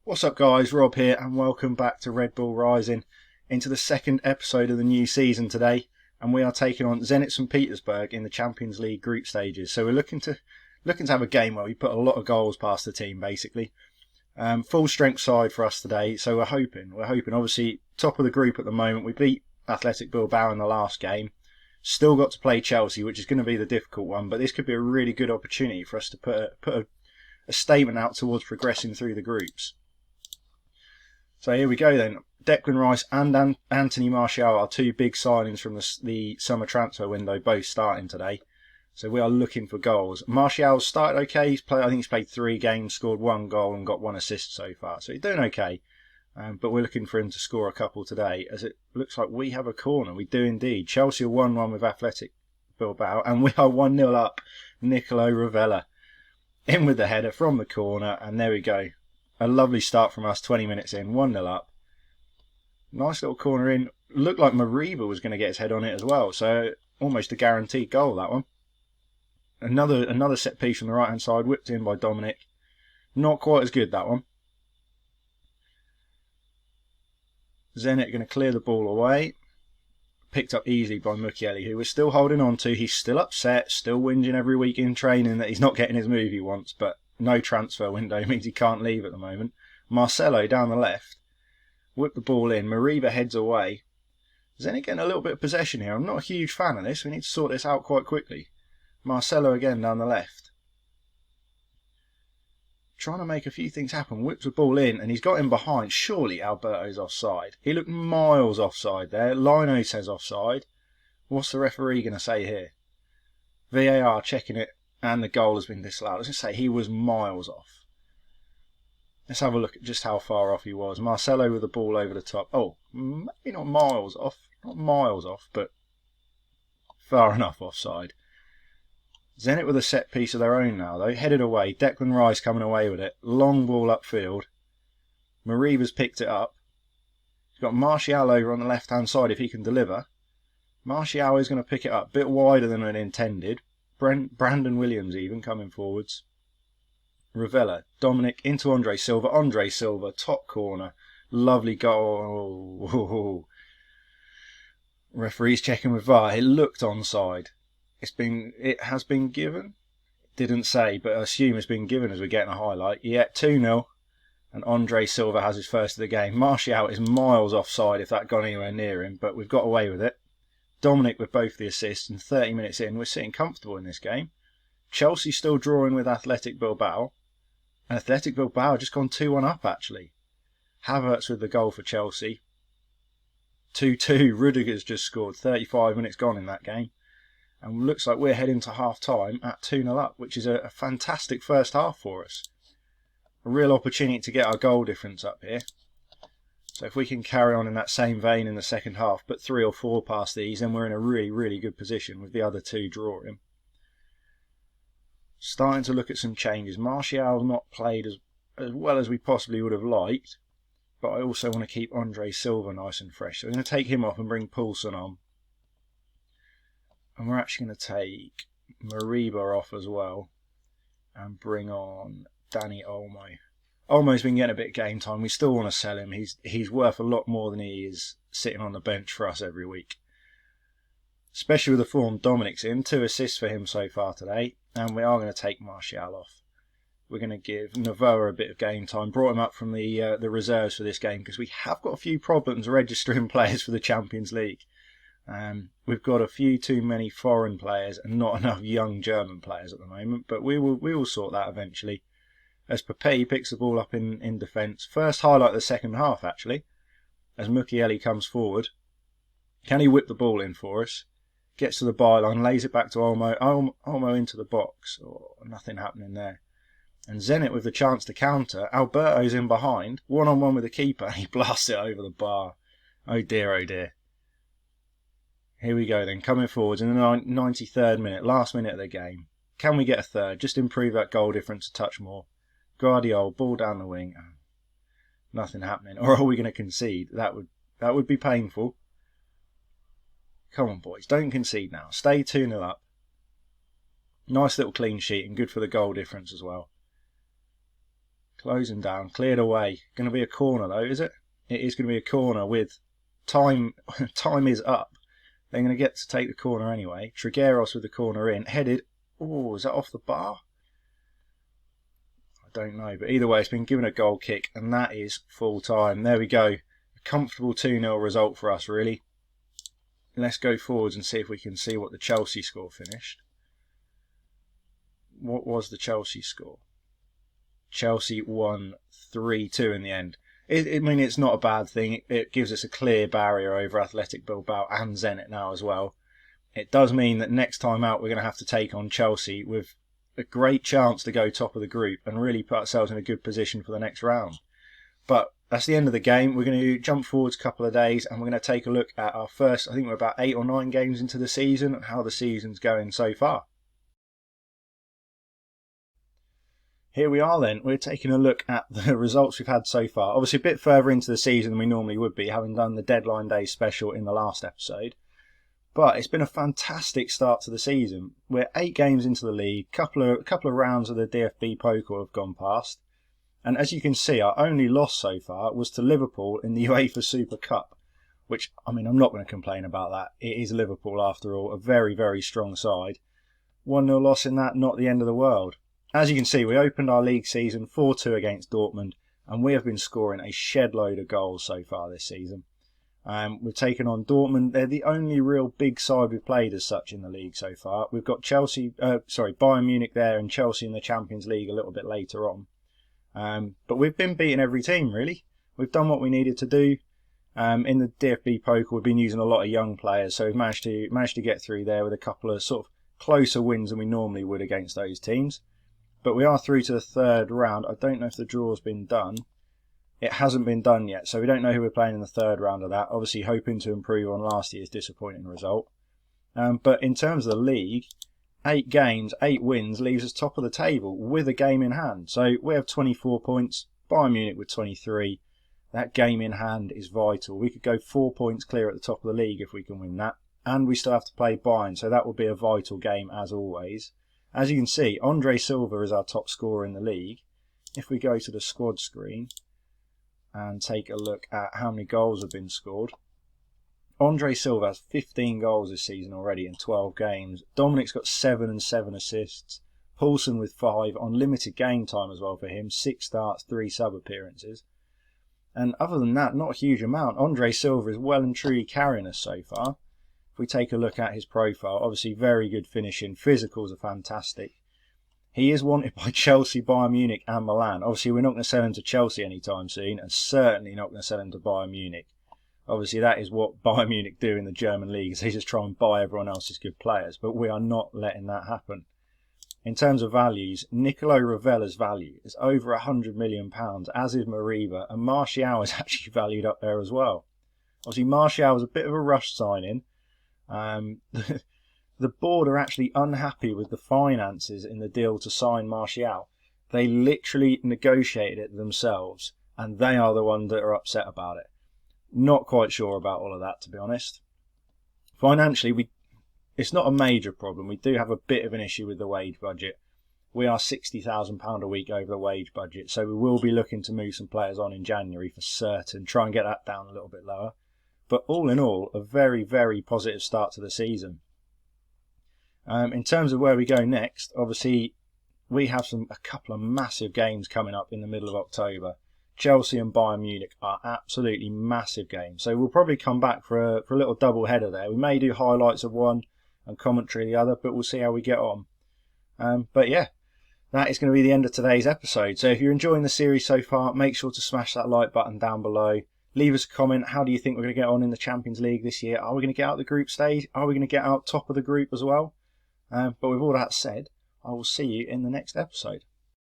What's up guys, Rob here and welcome back to Red Bull Rising into the second episode of the new season today, and we are taking on Zenit St Petersburg in the Champions League group stages. So we're looking to have a game where we put a lot of goals past the team basically. Full strength side for us today, so we're hoping obviously top of the group at the moment. We beat Athletic Bilbao in the last game. Still got to play Chelsea, which is going to be the difficult one, but this could be a really good opportunity for us to put a statement out towards progressing through the groups. So here we go then. Declan Rice and Anthony Martial are two big signings from the summer transfer window, both starting today. So we are looking for goals. Martial's started okay. I think he's played 3 games, scored 1 goal and got 1 assist so far. So he's doing okay. But we're looking for him to score a couple today, as it looks like we have a corner. We do indeed. Chelsea are 1-1 with Athletic Bilbao, and we are 1-0 up. Nicolo Ravella in with the header from the corner, and there we go. A lovely start from us, 20 minutes in, 1-0 up. Nice little corner in. Looked like Mariba was going to get his head on it as well, so almost a guaranteed goal, that one. Another set piece from the right hand side, whipped in by Dominic. Not quite as good, that one. Zenit going to clear the ball away. Picked up easily by Mukiele, who we're still holding on to. He's still upset, still whinging every week in training that he's not getting his move he wants, but no transfer window means he can't leave at the moment. Marcelo down the left. Whip the ball in. Mariba heads away. Zenit getting a little bit of possession here. I'm not a huge fan of this. We need to sort this out quite quickly. Marcelo again down the left. Trying to make a few things happen. Whips the ball in and he's got him behind. Surely Alberto's offside. He looked miles offside there. Lino says offside. What's the referee going to say here? VAR checking it. And the goal has been disallowed. I was going to say he was miles off. Let's have a look at just how far off he was. Marcelo with the ball over the top. Oh, maybe not miles off. Not miles off, but far enough offside. Zenit with a set piece of their own now, though. Headed away. Declan Rice coming away with it. Long ball upfield. Mariba's picked it up. He's got Martial over on the left-hand side if he can deliver. Martial is going to pick it up. Bit wider than it intended. Brandon Williams even coming forwards. Ravella, Dominic into Andre Silva, top corner, lovely goal. Oh. Referee's checking with VAR. It looked onside. It has been given. Didn't say, but I assume it's been given as we're getting a highlight. Yeah, 2-0, and Andre Silva has his first of the game. Martial is miles offside if that got anywhere near him, but we've got away with it. Dominic with both the assists, and 30 minutes in, we're sitting comfortable in this game. Chelsea still drawing with Athletic Bilbao. Athletic Bilbao just gone 2-1 up, actually. Havertz with the goal for Chelsea. 2-2, Rudiger's just scored. 35 minutes gone in that game. And looks like we're heading to half-time at 2-0 up, which is a fantastic first half for us. A real opportunity to get our goal difference up here. So if we can carry on in that same vein in the second half, put 3 or 4 past these, then we're in a really, really good position with the other 2 drawing. Starting to look at some changes. Martial's not played as well as we possibly would have liked, but I also want to keep Andre Silva nice and fresh. So I'm going to take him off and bring Poulsen on. And we're actually going to take Mariba off as well and bring on Danny Olmo. Olmo's been getting a bit of game time. We still want to sell him. He's worth a lot more than he is sitting on the bench for us every week. Especially with the form Dominic's in. 2 assists for him so far today. And we are going to take Martial off. We're going to give Novoa a bit of game time. Brought him up from the reserves for this game because we have got a few problems registering players for the Champions League. We've got a few too many foreign players and not enough young German players at the moment. But we will sort that eventually. As Pepe picks the ball up in defence. First highlight of the second half, actually. As Mukiele comes forward. Can he whip the ball in for us? Gets to the byline, lays it back to Olmo. Olmo into the box. Oh, nothing happening there. And Zenit with the chance to counter. Alberto's in behind. 1-on-1 with the keeper. And he blasts it over the bar. Oh dear, oh dear. Here we go then. Coming forwards in the 93rd minute. Last minute of the game. Can we get a third? Just improve that goal difference a touch more. Guardiola, ball down the wing. Nothing happening. Or are we going to concede? That would be painful. Come on, boys. Don't concede now. Stay 2-0 up. Nice little clean sheet and good for the goal difference as well. Closing down, cleared away. Going to be a corner though, is it? It is going to be a corner with time. Time is up. They're going to get to take the corner anyway. Trigueros with the corner in. Headed. Oh, is that off the bar? I don't know. But either way, it's been given a goal kick. And that is full time. There we go. A comfortable 2-0 result for us, really. Let's go forwards and see if we can see what the Chelsea score finished. What was the Chelsea score? Chelsea won 3-2 in the end. I mean, it's not a bad thing. It gives us a clear barrier over Athletic Bilbao and Zenit now as well. It does mean that next time out we're going to have to take on Chelsea with a great chance to go top of the group and really put ourselves in a good position for the next round. But that's the end of the game. We're going to jump forwards a couple of days and we're going to take a look at our first, I think we're about 8 or 9 games into the season and how the season's going so far. Here we are then, we're taking a look at the results we've had so far. Obviously a bit further into the season than we normally would be, having done the deadline day special in the last episode. But it's been a fantastic start to the season. We're 8 games into the league, couple of rounds of the DFB Pokal have gone past. And as you can see, our only loss so far was to Liverpool in the UEFA Super Cup. Which, I mean, I'm not going to complain about that. It is Liverpool after all, a very, very strong side. 1-0 loss in that, not the end of the world. As you can see, we opened our league season 4-2 against Dortmund, and we have been scoring a shed load of goals so far this season. We've taken on Dortmund. They're the only real big side we've played as such in the league so far. We've got Bayern Munich there and Chelsea in the Champions League a little bit later on. But we've been beating every team, really. We've done what we needed to do. In the DFB Pokal, we've been using a lot of young players, so we've managed to get through there with a couple of sort of closer wins than we normally would against those teams. But we are through to the third round. I don't know if the draw's been done. It hasn't been done yet, so we don't know who we're playing in the third round of that. Obviously hoping to improve on last year's disappointing result. But in terms of the league, 8 games, 8 wins leaves us top of the table with a game in hand. So we have 24 points, Bayern Munich with 23. That game in hand is vital. We could go 4 points clear at the top of the league if we can win that. And we still have to play Bayern, so that will be a vital game as always. As you can see, Andre Silva is our top scorer in the league. If we go to the squad screen and take a look at how many goals have been scored, Andre Silva has 15 goals this season already in 12 games. Dominic's got 7 and 7 assists. Poulsen with 5 on limited game time as well for him. 6 starts, 3 sub appearances. And other than that, not a huge amount. Andre Silva is well and truly carrying us so far. If we take a look at his profile, obviously very good finishing. Physicals are fantastic. He is wanted by Chelsea, Bayern Munich and Milan. Obviously we're not going to sell him to Chelsea anytime soon, and certainly not going to sell him to Bayern Munich. Obviously that is what Bayern Munich do in the German league, is they just try and buy everyone else's good players, but we are not letting that happen. In terms of values, Nicolo Ravella's value is over £100 million, as is Mariba, and Martial is actually valued up there as well. Obviously Martial was a bit of a rush signing. The board are actually unhappy with the finances in the deal to sign Martial. They literally negotiated it themselves, and they are the ones that are upset about it. Not quite sure about all of that, to be honest. Financially, it's not a major problem. We do have a bit of an issue with the wage budget. We are £60,000 a week over the wage budget, so we will be looking to move some players on in January for certain, try and get that down a little bit lower. But all in all, a very, very positive start to the season. In terms of where we go next, obviously we have a couple of massive games coming up in the middle of October. Chelsea and Bayern Munich are absolutely massive games, so we'll probably come back for a little double header there. We may do highlights of one and commentary of the other, but we'll see how we get on. But yeah, that is going to be the end of today's episode. So if you're enjoying the series so far, make sure to smash that like button down below. Leave us a comment. How do you think we're going to get on in the Champions League this year? Are we going to get out the group stage? Are we going to get out top of the group as well? But with all that said, I will see you in the next episode.